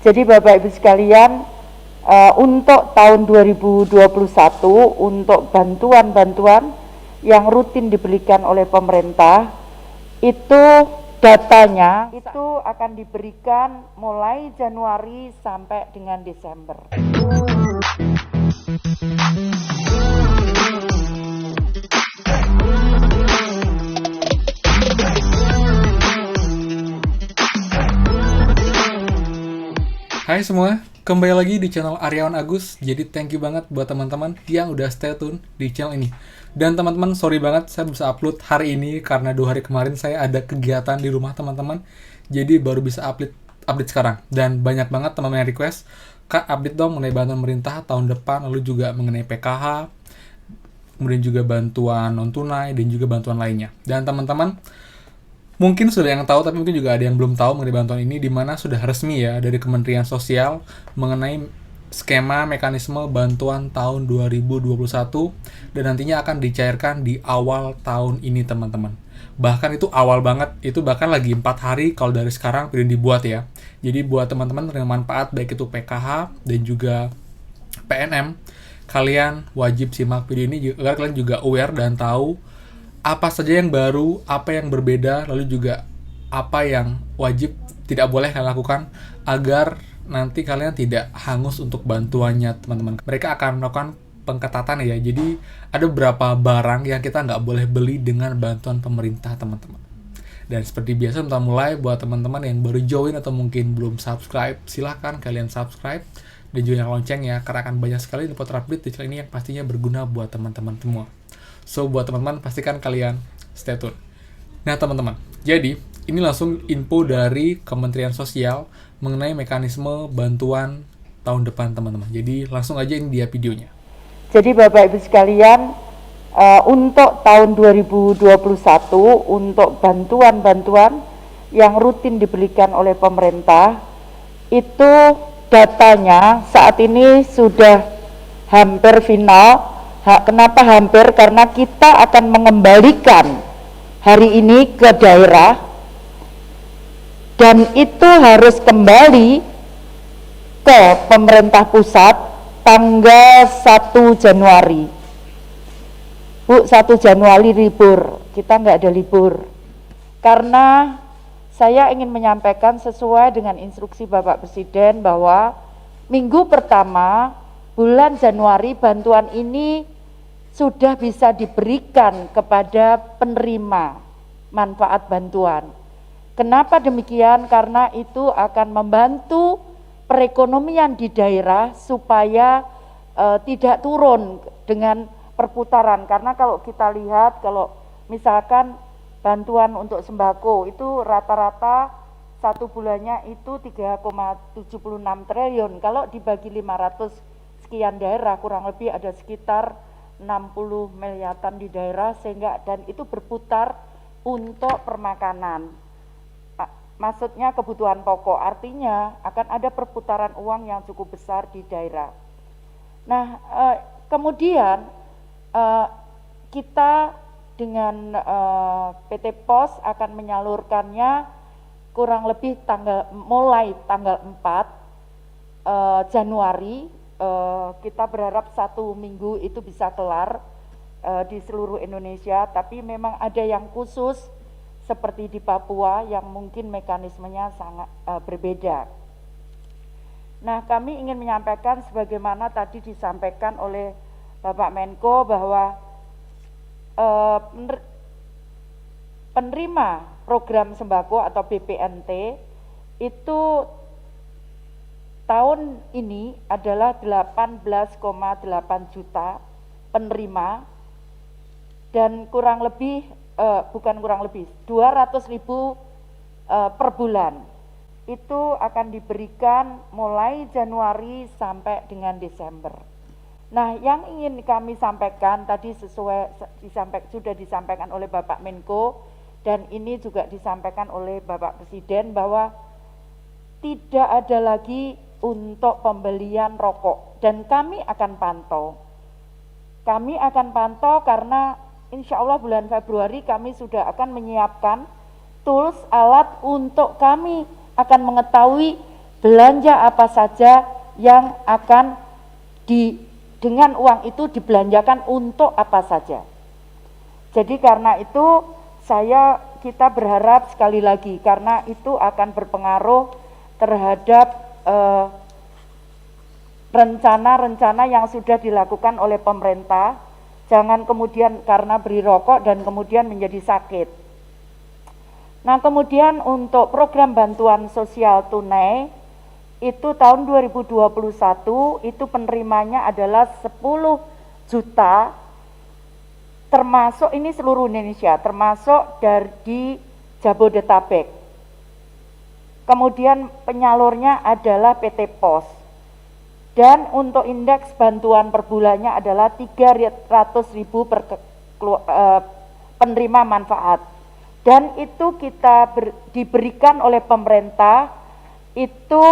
Jadi Bapak Ibu sekalian, untuk tahun 2021 untuk bantuan-bantuan yang rutin diberikan oleh pemerintah itu datanya itu akan diberikan mulai Januari sampai dengan Desember. Hai semua, kembali lagi di channel Aryawan Agus. Jadi thank you banget buat teman-teman yang udah stay tune di channel ini. Dan teman-teman, sorry banget saya bisa upload hari ini karena 2 hari kemarin saya ada kegiatan di rumah teman-teman. Jadi baru bisa update sekarang. Dan banyak banget teman-teman yang request, Kak update dong mengenai bantuan pemerintah tahun depan, lalu juga mengenai PKH, kemudian juga bantuan non-tunai dan juga bantuan lainnya. Dan teman-teman, mungkin sudah yang tahu, tapi mungkin juga ada yang belum tahu mengenai bantuan ini, di mana sudah resmi ya dari Kementerian Sosial mengenai skema mekanisme bantuan tahun 2021 dan nantinya akan dicairkan di awal tahun ini teman-teman. Bahkan itu awal banget, itu bahkan lagi 4 hari kalau dari sekarang sudah dibuat ya. Jadi buat teman-teman yang manfaat baik itu PKH dan juga PNM, kalian wajib simak video ini agar kalian juga aware dan tahu apa saja yang baru, apa yang berbeda, lalu juga apa yang wajib tidak boleh kalian lakukan agar nanti kalian tidak hangus untuk bantuannya teman-teman. Mereka akan melakukan pengetatan ya, jadi ada beberapa barang yang kita nggak boleh beli dengan bantuan pemerintah teman-teman. Dan seperti biasa kita mulai buat teman-teman yang baru join atau mungkin belum subscribe, silahkan kalian subscribe dan juga nyalakan lonceng ya, karena akan banyak sekali info terupdate di channel ini yang pastinya berguna buat teman-teman semua. So, buat teman-teman, pastikan kalian stay tune. Nah, teman-teman, jadi ini langsung info dari Kementerian Sosial mengenai mekanisme bantuan tahun depan, teman-teman. Jadi, langsung aja ini dia videonya. Jadi Bapak Ibu sekalian, untuk tahun 2021 untuk bantuan-bantuan yang rutin diberikan oleh pemerintah itu datanya saat ini sudah hampir final. Kenapa hampir? Karena kita akan mengembalikan hari ini ke daerah dan itu harus kembali ke pemerintah pusat tanggal 1 Januari. Bu, 1 Januari libur, kita nggak ada libur. Karena saya ingin menyampaikan sesuai dengan instruksi Bapak Presiden bahwa minggu pertama bulan Januari bantuan ini sudah bisa diberikan kepada penerima manfaat bantuan. Kenapa demikian? Karena itu akan membantu perekonomian di daerah supaya tidak turun dengan perputaran. Karena kalau kita lihat, kalau misalkan bantuan untuk sembako itu rata-rata satu bulannya itu 3,76 triliun. Kalau dibagi 500 sekian daerah, kurang lebih ada sekitar 60 miliaran di daerah, sehingga dan itu berputar untuk permakanan. Maksudnya kebutuhan pokok, artinya akan ada perputaran uang yang cukup besar di daerah. Nah, kemudian kita dengan PT POS akan menyalurkannya kurang lebih mulai tanggal 4 Januari. Kita berharap 1 minggu itu bisa kelar di seluruh Indonesia, tapi memang ada yang khusus seperti di Papua yang mungkin mekanismenya sangat berbeda. Nah, kami ingin menyampaikan sebagaimana tadi disampaikan oleh Bapak Menko bahwa penerima program sembako atau BPNT itu tahun ini adalah 18,8 juta penerima dan kurang lebih 200.000 per bulan. Itu akan diberikan mulai Januari sampai dengan Desember. Nah, yang ingin kami sampaikan tadi sudah disampaikan oleh Bapak Menko dan ini juga disampaikan oleh Bapak Presiden bahwa tidak ada lagi untuk pembelian rokok dan kami akan pantau. Kami akan pantau karena insya Allah bulan Februari kami sudah akan menyiapkan tools, alat untuk kami akan mengetahui belanja apa saja yang akan dengan uang itu dibelanjakan untuk apa saja. Jadi karena itu kita berharap sekali lagi, karena itu akan berpengaruh terhadap rencana-rencana yang sudah dilakukan oleh pemerintah. Jangan kemudian karena beri rokok dan kemudian menjadi sakit. Nah, kemudian untuk program bantuan sosial tunai itu tahun 2021 itu penerimanya adalah 10 juta, termasuk ini seluruh Indonesia, termasuk dari Jabodetabek. Kemudian penyalurnya adalah PT POS. Dan untuk indeks bantuan per bulannya adalah 300.000 per penerima manfaat. Dan itu diberikan oleh pemerintah itu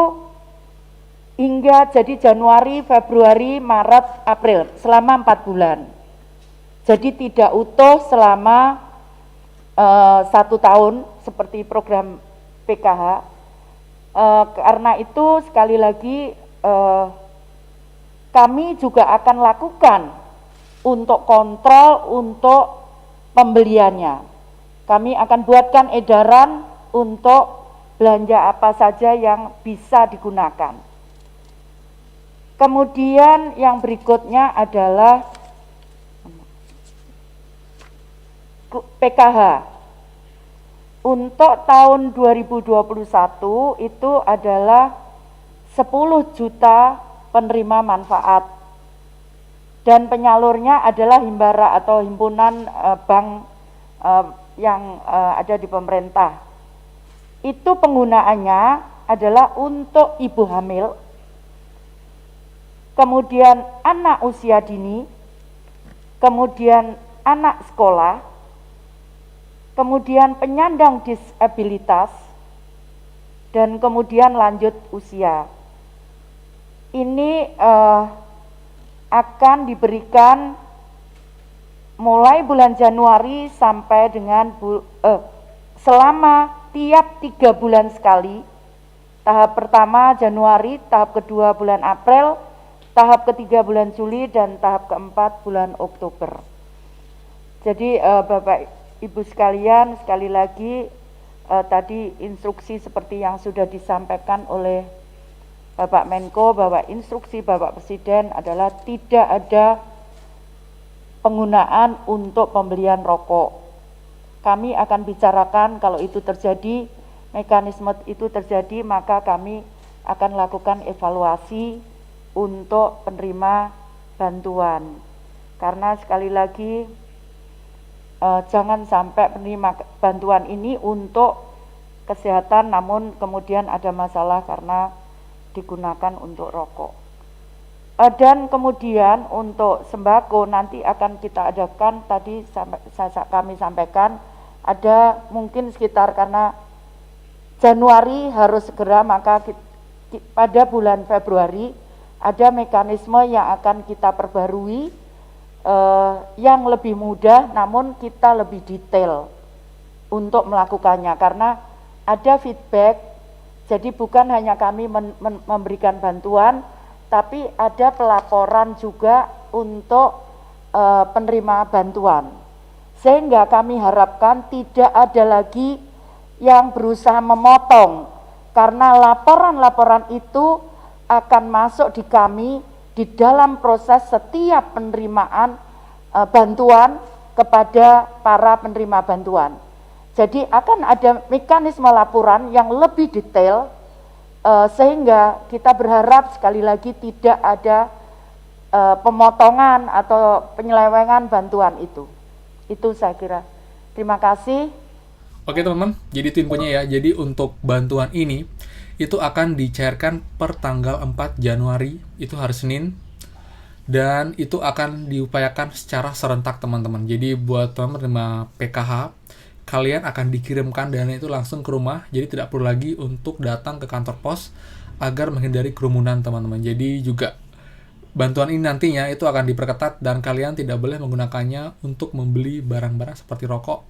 hingga jadi Januari, Februari, Maret, April, selama 4 bulan. Jadi tidak utuh selama 1 tahun seperti program PKH. Karena itu sekali lagi kami juga akan lakukan untuk kontrol untuk pembeliannya. Kami akan buatkan edaran untuk belanja apa saja yang bisa digunakan. Kemudian yang berikutnya adalah PKH. Untuk tahun 2021 itu adalah 10 juta penerima manfaat, dan penyalurnya adalah Himbara atau himpunan bank yang ada di pemerintah. Itu penggunaannya adalah untuk ibu hamil, kemudian anak usia dini, kemudian anak sekolah, kemudian penyandang disabilitas, dan kemudian lanjut usia. Ini akan diberikan mulai bulan Januari sampai dengan selama tiap 3 bulan sekali. Tahap pertama Januari, tahap kedua bulan April, tahap ketiga bulan Juli, dan tahap keempat bulan Oktober. Jadi Bapak Ibu sekalian, sekali lagi tadi instruksi seperti yang sudah disampaikan oleh Bapak Menko, bahwa instruksi Bapak Presiden adalah tidak ada penggunaan untuk pembelian rokok. Kami akan bicarakan kalau itu terjadi, mekanisme itu terjadi, maka kami akan lakukan evaluasi untuk penerima bantuan. Karena sekali lagi jangan sampai penerima bantuan ini untuk kesehatan namun kemudian ada masalah karena digunakan untuk rokok. Dan kemudian untuk sembako nanti akan kita adakan, tadi kami sampaikan ada mungkin sekitar, karena Januari harus segera, maka pada bulan Februari ada mekanisme yang akan kita perbarui yang lebih mudah namun kita lebih detail untuk melakukannya, karena ada feedback. Jadi bukan hanya kami memberikan bantuan, tapi ada pelaporan juga untuk penerima bantuan. Sehingga kami harapkan tidak ada lagi yang berusaha memotong, karena laporan-laporan itu akan masuk di kami di dalam proses setiap penerimaan bantuan kepada para penerima bantuan. Jadi akan ada mekanisme laporan yang lebih detail, sehingga kita berharap sekali lagi tidak ada pemotongan atau penyelewengan bantuan itu. Itu saya kira. Terima kasih. Oke teman-teman, jadi itu infonya ya. Jadi untuk bantuan ini itu akan dicairkan per tanggal 4 Januari, itu hari Senin, dan itu akan diupayakan secara serentak teman-teman. Jadi buat teman penerima PKH, kalian akan dikirimkan dana itu langsung ke rumah, jadi tidak perlu lagi untuk datang ke kantor pos agar menghindari kerumunan teman-teman. Jadi juga bantuan ini nantinya itu akan diperketat dan kalian tidak boleh menggunakannya untuk membeli barang-barang seperti rokok.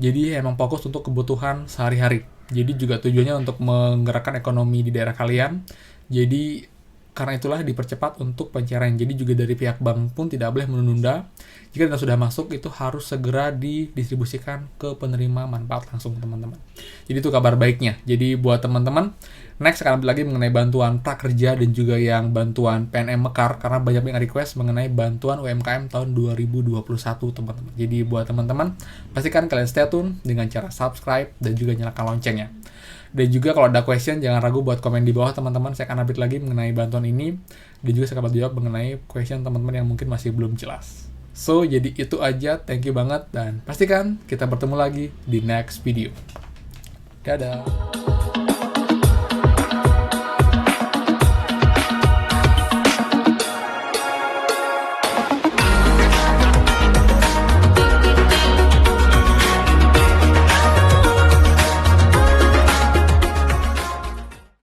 Jadi emang fokus untuk kebutuhan sehari-hari. Jadi juga tujuannya untuk menggerakkan ekonomi di daerah kalian. Jadi karena itulah dipercepat untuk pencairan. Jadi juga dari pihak bank pun tidak boleh menunda. Jika dana sudah masuk, itu harus segera didistribusikan ke penerima manfaat langsung, teman-teman. Jadi itu kabar baiknya. Jadi buat teman-teman, next akan ambil lagi mengenai bantuan prakerja dan juga yang bantuan PNM Mekar, karena banyak yang request mengenai bantuan UMKM tahun 2021, teman-teman. Jadi buat teman-teman, pastikan kalian stay tune dengan cara subscribe dan juga nyalakan loncengnya. Dan juga kalau ada question, jangan ragu buat komen di bawah, teman-teman. Saya akan update lagi mengenai bantuan ini. Dan juga saya akan jawab mengenai question teman-teman yang mungkin masih belum jelas. So, jadi itu aja. Thank you banget. Dan pastikan kita bertemu lagi di next video. Dadah!